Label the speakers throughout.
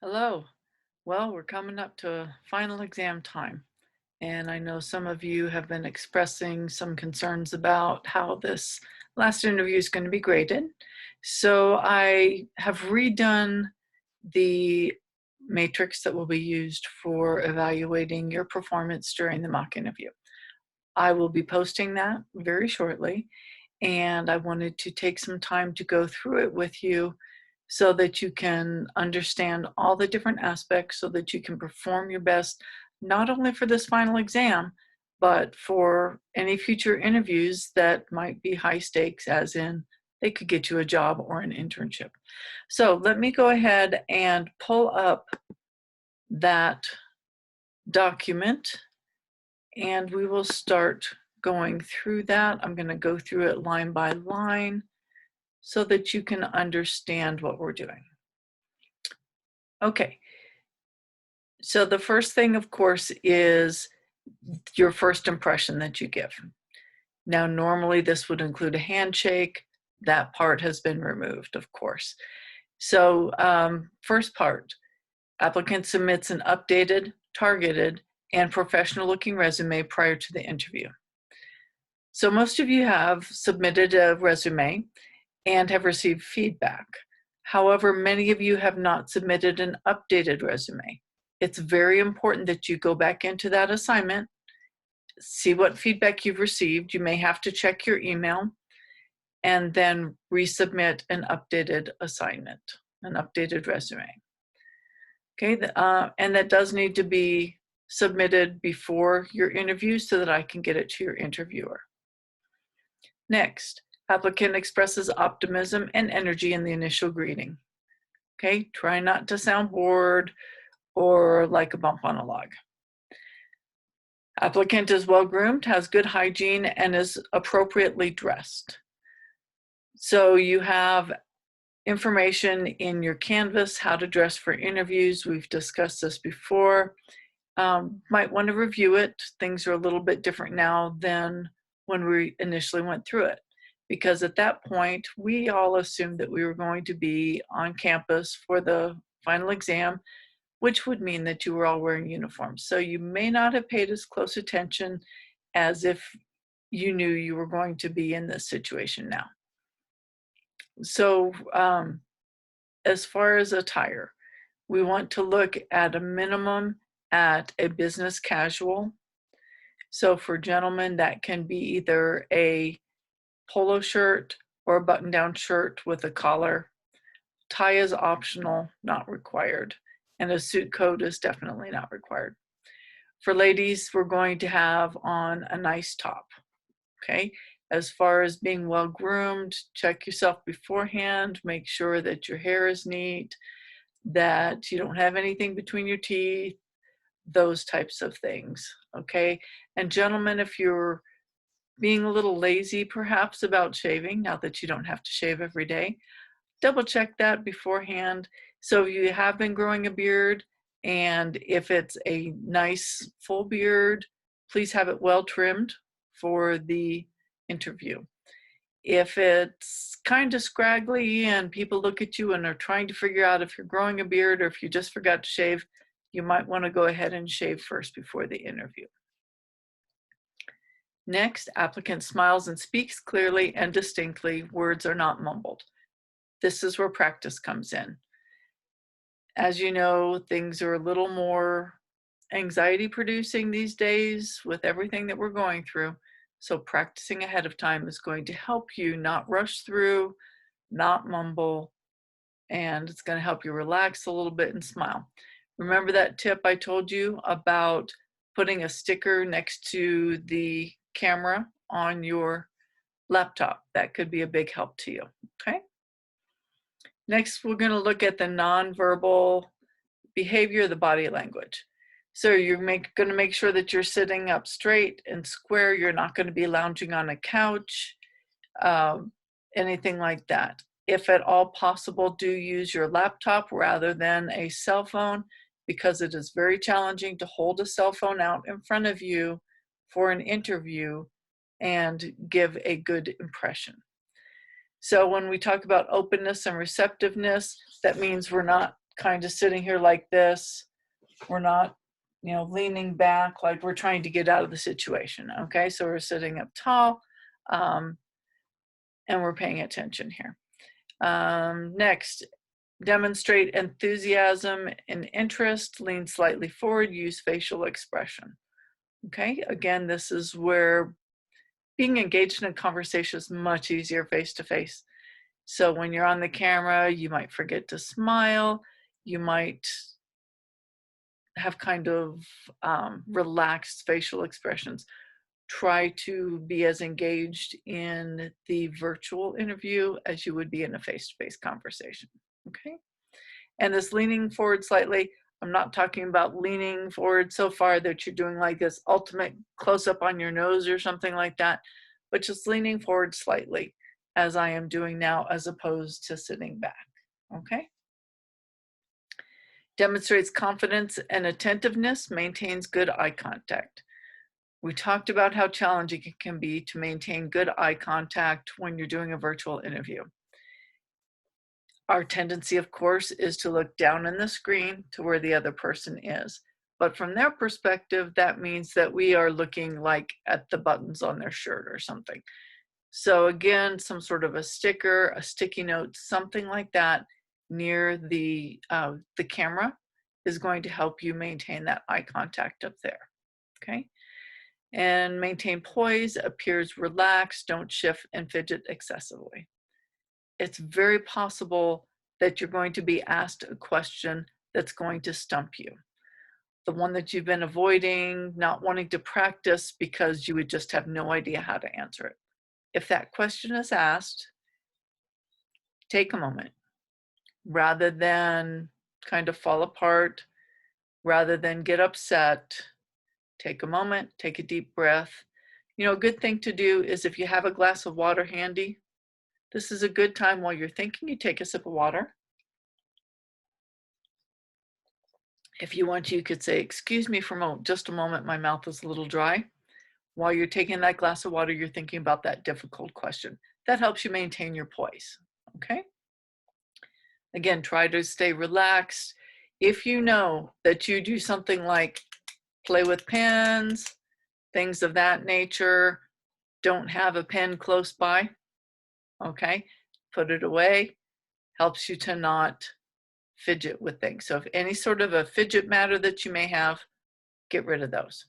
Speaker 1: Hello. Well, we're coming up to final exam time, and I know some of you have been expressing some concerns about how this last interview is going to be graded. So I have redone the matrix that will be used for evaluating your performance during the mock interview. I will be posting that very shortly, and I wanted to take some time to go through it with you so that you can understand all the different aspects so that you can perform your best, not only for this final exam, but for any future interviews that might be high stakes, as in they could get you a job or an internship. So let me go ahead and pull up that document and we will start going through that. I'm going to go through it line by line so that you can understand what we're doing. Okay, so the first thing, of course, is your first impression that you give. Now, normally this would include a handshake. That part has been removed, of course. So first part, applicant submits an updated, targeted, and professional-looking resume prior to the interview. So most of you have submitted a resume and have received feedback. However, many of you have not submitted an updated resume. It's very important that you go back into that assignment, see what feedback you've received. You may have to check your email and then resubmit an updated assignment, an updated resume. Okay, and that does need to be submitted before your interview so that I can get it to your interviewer. Next, applicant expresses optimism and energy in the initial greeting. Okay, try not to sound bored or like a bump on a log. Applicant is well groomed, has good hygiene, and is appropriately dressed. So you have information in your Canvas, how to dress for interviews. We've discussed this before. Might want to review it. Things are a little bit different now than when we initially went through it, because at that point, we all assumed that we were going to be on campus for the final exam, which would mean that you were all wearing uniforms. So you may not have paid as close attention as if you knew you were going to be in this situation now. So as far as attire, we want to look at a minimum at a business casual. So for gentlemen, that can be either a polo shirt or a button-down shirt with a collar. Tie is optional, not required, and a suit coat is definitely not required. For ladies, we're going to have on a nice top, okay? As far as being well groomed, check yourself beforehand, make sure that your hair is neat, that you don't have anything between your teeth, those types of things, okay? And gentlemen, if you're being a little lazy perhaps about shaving, now that you don't have to shave every day, double check that beforehand. So if you have been growing a beard, and if it's a nice full beard, please have it well trimmed for the interview. If it's kind of scraggly and people look at you and are trying to figure out if you're growing a beard or if you just forgot to shave, you might want to go ahead and shave first before the interview. Next, applicant smiles and speaks clearly and distinctly. Words are not mumbled. This is where practice comes in. As you know, things are a little more anxiety producing these days with everything that we're going through. So practicing ahead of time is going to help you not rush through, not mumble, and it's going to help you relax a little bit and smile. Remember that tip I told you about putting a sticker next to the camera on your laptop? That could be a big help to you, okay? Next, we're going to look at the nonverbal behavior, the body language. So you're going to make sure that you're sitting up straight and square. You're not going to be lounging on a couch, anything like that. If at all possible, do use your laptop rather than a cell phone, because it is very challenging to hold a cell phone out in front of you for an interview and give a good impression. So when we talk about openness and receptiveness, that means we're not kind of sitting here like this. We're not, leaning back like we're trying to get out of the situation. Okay, so we're sitting up tall, and we're paying attention here. Next, demonstrate enthusiasm and interest, lean slightly forward, use facial expression. Okay, again, this is where being engaged in a conversation is much easier face to face. So when you're on the camera, you might forget to smile, you might have kind of relaxed facial expressions. Try to be as engaged in the virtual interview as you would be in a face-to-face conversation, okay? And this leaning forward slightly, I'm not talking about leaning forward so far that you're doing like this ultimate close-up on your nose or something like that, but just leaning forward slightly as I am doing now, as opposed to sitting back, okay? Demonstrates confidence and attentiveness, maintains good eye contact. We talked about how challenging it can be to maintain good eye contact when you're doing a virtual interview. Our tendency, of course, is to look down in the screen to where the other person is. But from their perspective, that means that we are looking like at the buttons on their shirt or something. So again, some sort of a sticker, a sticky note, something like that near the camera is going to help you maintain that eye contact up there, okay? And maintain poise, appears relaxed, don't shift and fidget excessively. It's very possible that you're going to be asked a question that's going to stump you. The one that you've been avoiding, not wanting to practice because you would just have no idea how to answer it. If that question is asked, take a moment. Rather than kind of fall apart, rather than get upset, take a moment, take a deep breath. A good thing to do is if you have a glass of water handy, this is a good time while you're thinking, you take a sip of water. If you want to, you could say, excuse me for just a moment, my mouth is a little dry. While you're taking that glass of water, you're thinking about that difficult question. That helps you maintain your poise, okay? Again, try to stay relaxed. If you know that you do something like play with pens, things of that nature, don't have a pen close by, okay? Put it away, helps you to not fidget with things. So if any sort of a fidget matter that you may have, get rid of those.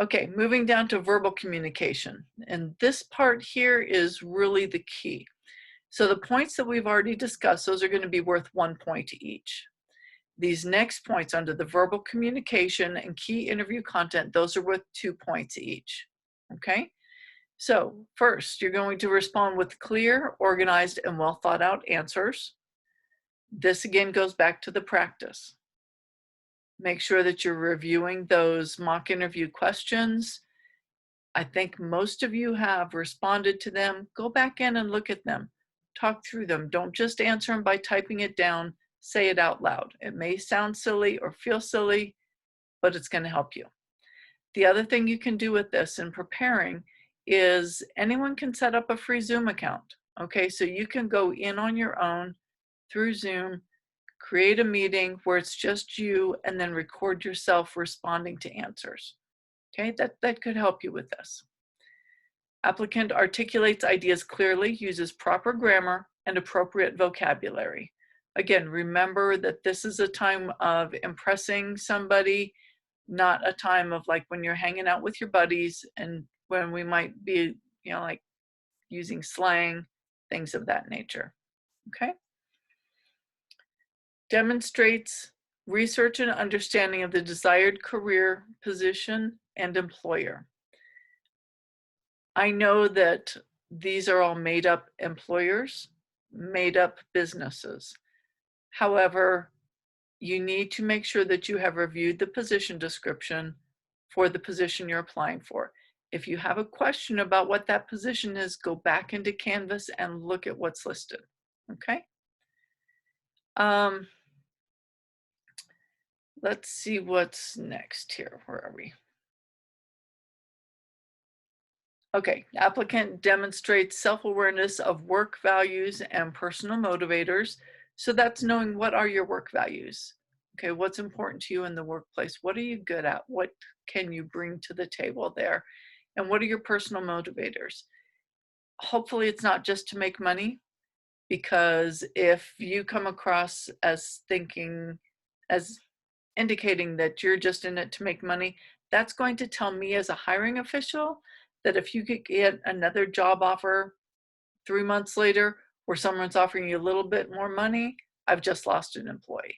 Speaker 1: Okay, moving down to verbal communication. And this part here is really the key. So the points that we've already discussed, those are going to be worth 1 point each. These next points under the verbal communication and key interview content, those are worth 2 points each, okay? So first, you're going to respond with clear, organized, and well thought out answers. This again goes back to the practice. Make sure that you're reviewing those mock interview questions. I think most of you have responded to them. Go back in and look at them. Talk through them. Don't just answer them by typing it down. Say it out loud. It may sound silly or feel silly, but it's going to help you. The other thing you can do with this in preparing is anyone can set up a free Zoom account. Okay, so you can go in on your own through Zoom, create a meeting where it's just you, and then record yourself responding to answers. Okay, that could help you with this. Applicant articulates ideas clearly, uses proper grammar and appropriate vocabulary. Again, remember that this is a time of impressing somebody, not a time of like when you're hanging out with your buddies and when we might be, like using slang, things of that nature. Okay. Demonstrates research and understanding of the desired career position and employer. I know that these are all made up employers, made up businesses. However, you need to make sure that you have reviewed the position description for the position you're applying for. If you have a question about what that position is, go back into Canvas and look at what's listed, okay? Let's see what's next here. Where are we? Okay, applicant demonstrates self-awareness of work values and personal motivators. So that's knowing what are your work values. Okay, what's important to you in the workplace? What are you good at? What can you bring to the table there? And what are your personal motivators? Hopefully it's not just to make money, because if you come across as thinking, as indicating that you're just in it to make money, that's going to tell me as a hiring official that if you could get another job offer 3 months later where someone's offering you a little bit more money, I've just lost an employee.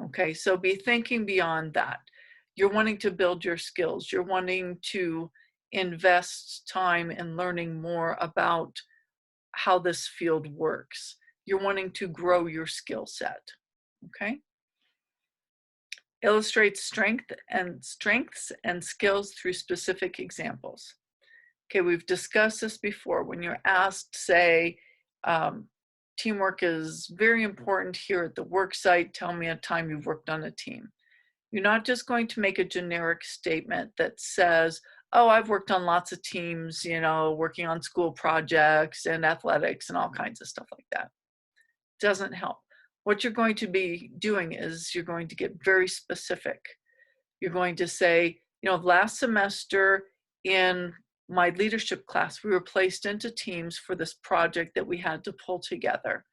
Speaker 1: Okay, so be thinking beyond that. You're wanting to build your skills. You're wanting to invest time in learning more about how this field works. You're wanting to grow your skill set. Okay. Illustrate strengths and skills through specific examples. Okay, we've discussed this before. When you're asked, say, teamwork is very important here at the work site, tell me a time you've worked on a team. You're not just going to make a generic statement that says, oh, I've worked on lots of teams, you know, working on school projects and athletics and all kinds of stuff like that. Doesn't help. What you're going to be doing is you're going to get very specific. You're going to say, you know, last semester in my leadership class, we were placed into teams for this project that we had to pull together.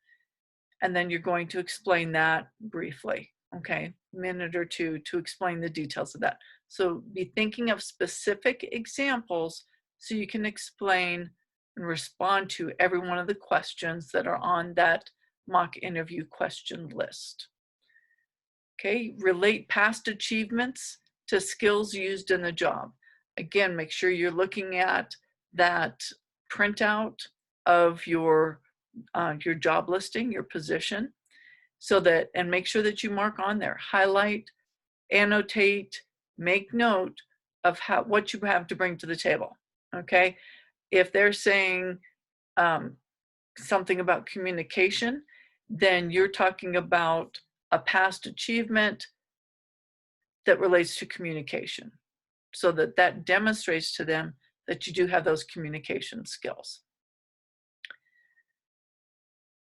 Speaker 1: And then you're going to explain that briefly, okay? A minute or two to explain the details of that. So be thinking of specific examples so you can explain and respond to every one of the questions that are on that mock interview question list. Okay, relate past achievements to skills used in the job. Again, make sure you're looking at that printout of your job listing, your position, so that, and make sure that you mark on there, highlight, annotate, make note of what you have to bring to the table. Okay, if they're saying something about communication, then you're talking about a past achievement that relates to communication, so that that demonstrates to them that you do have those communication skills.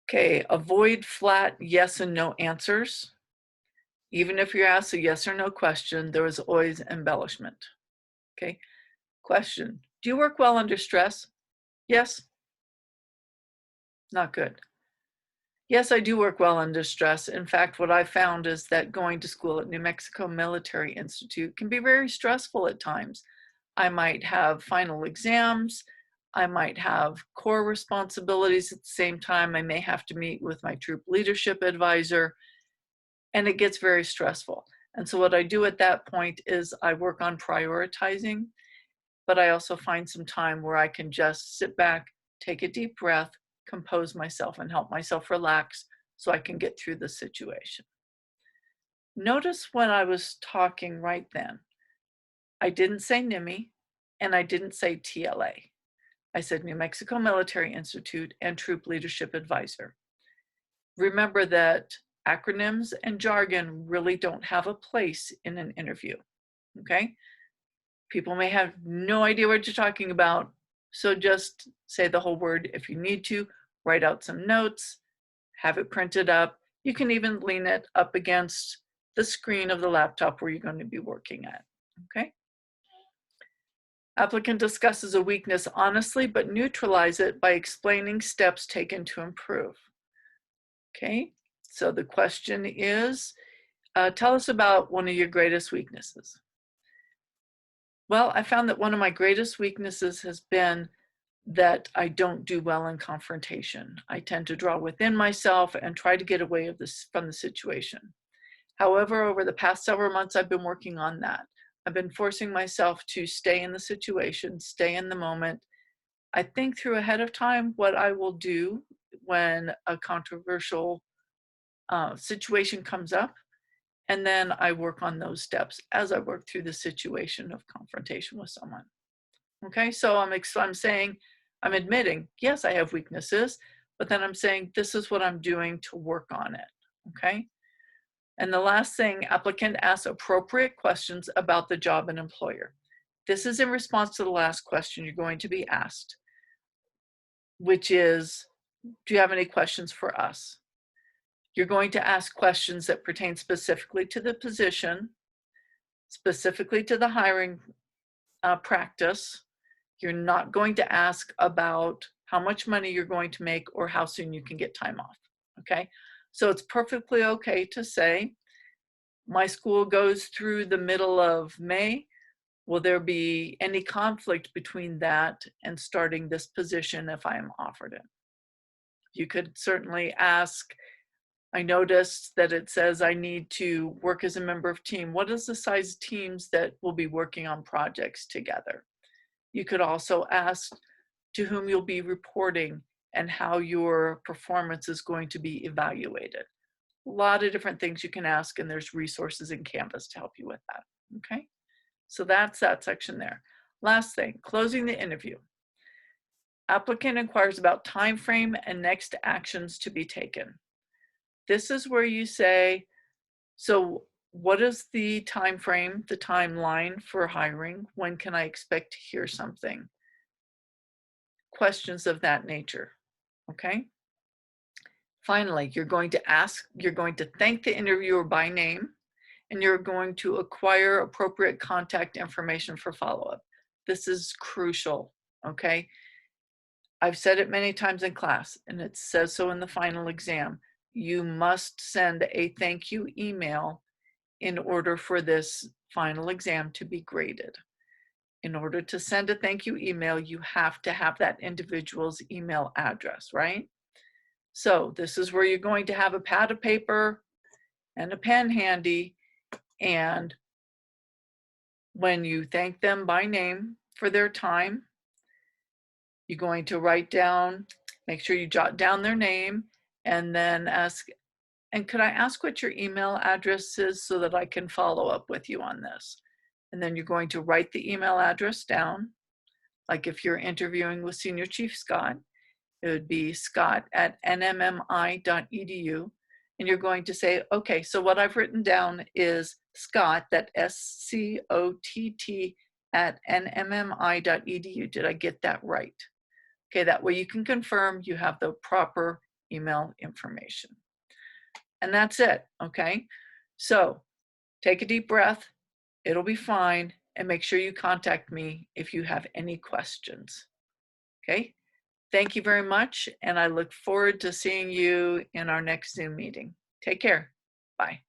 Speaker 1: Okay, avoid flat yes and no answers. Even if you're asked a yes or no question, there is always embellishment. Okay, question, do you work well under stress? Yes. Not good. Yes, I do work well under stress. In fact, what I found is that going to school at New Mexico Military Institute can be very stressful at times. I might have final exams. I might have core responsibilities at the same time. I may have to meet with my troop leadership advisor, and it gets very stressful. And so what I do at that point is I work on prioritizing, but I also find some time where I can just sit back, take a deep breath, compose myself, and help myself relax so I can get through the situation. Notice when I was talking right then, I didn't say NIMI and I didn't say TLA. I said New Mexico Military Institute and Troop Leadership Advisor. Remember that acronyms and jargon really don't have a place in an interview, okay? People may have no idea what you're talking about, so just say the whole word if you need to, write out some notes, have it printed up. You can even lean it up against the screen of the laptop where you're going to be working at, okay? Applicant discusses a weakness honestly, but neutralize it by explaining steps taken to improve. Okay, so the question is, tell us about one of your greatest weaknesses. Well, I found that one of my greatest weaknesses has been that I don't do well in confrontation. I tend to draw within myself and try to get away from the situation. However, over the past several months, I've been working on that. I've been forcing myself to stay in the situation, stay in the moment. I think through ahead of time what I will do when a controversial situation comes up, and then I work on those steps as I work through the situation of confrontation with someone. Okay, so I'm saying, I'm admitting, yes, I have weaknesses, but then I'm saying, this is what I'm doing to work on it, okay? And the last thing, applicant asks appropriate questions about the job and employer. This is in response to the last question you're going to be asked, which is, do you have any questions for us? You're going to ask questions that pertain specifically to the position, specifically to the hiring practice. You're not going to ask about how much money you're going to make or how soon you can get time off, okay? So it's perfectly okay to say, my school goes through the middle of May. Will there be any conflict between that and starting this position if I am offered it? You could certainly ask, I noticed that it says I need to work as a member of team. What is the size teams that will be working on projects together? You could also ask to whom you'll be reporting and how your performance is going to be evaluated. A lot of different things you can ask, and there's resources in Canvas to help you with that, okay? So that's that section there. Last thing, closing the interview. Applicant inquires about time frame and next actions to be taken. This is where you say, so what is the time frame, the timeline for hiring? When can I expect to hear something? Questions of that nature, okay? Finally, you're going to thank the interviewer by name, and you're going to acquire appropriate contact information for follow-up. This is crucial, okay? I've said it many times in class, and it says so in the final exam. You must send a thank you email in order for this final exam to be graded. In order to send a thank you email, you have to have that individual's email address, right? So this is where you're going to have a pad of paper and a pen handy, and when you thank them by name for their time, you're going to write down, make sure you jot down their name, and then ask, and could I ask what your email address is so that I can follow up with you on this? And then you're going to write the email address down. Like if you're interviewing with Senior Chief Scott, it would be scott@nmmi.edu. And you're going to say, okay, so what I've written down is Scott, that SCOTT @nmmi.edu. Did I get that right? Okay, that way you can confirm you have the proper email information. And that's it, okay? So take a deep breath, it'll be fine, and make sure you contact me if you have any questions, okay? Thank you very much, and I look forward to seeing you in our next Zoom meeting. Take care. Bye.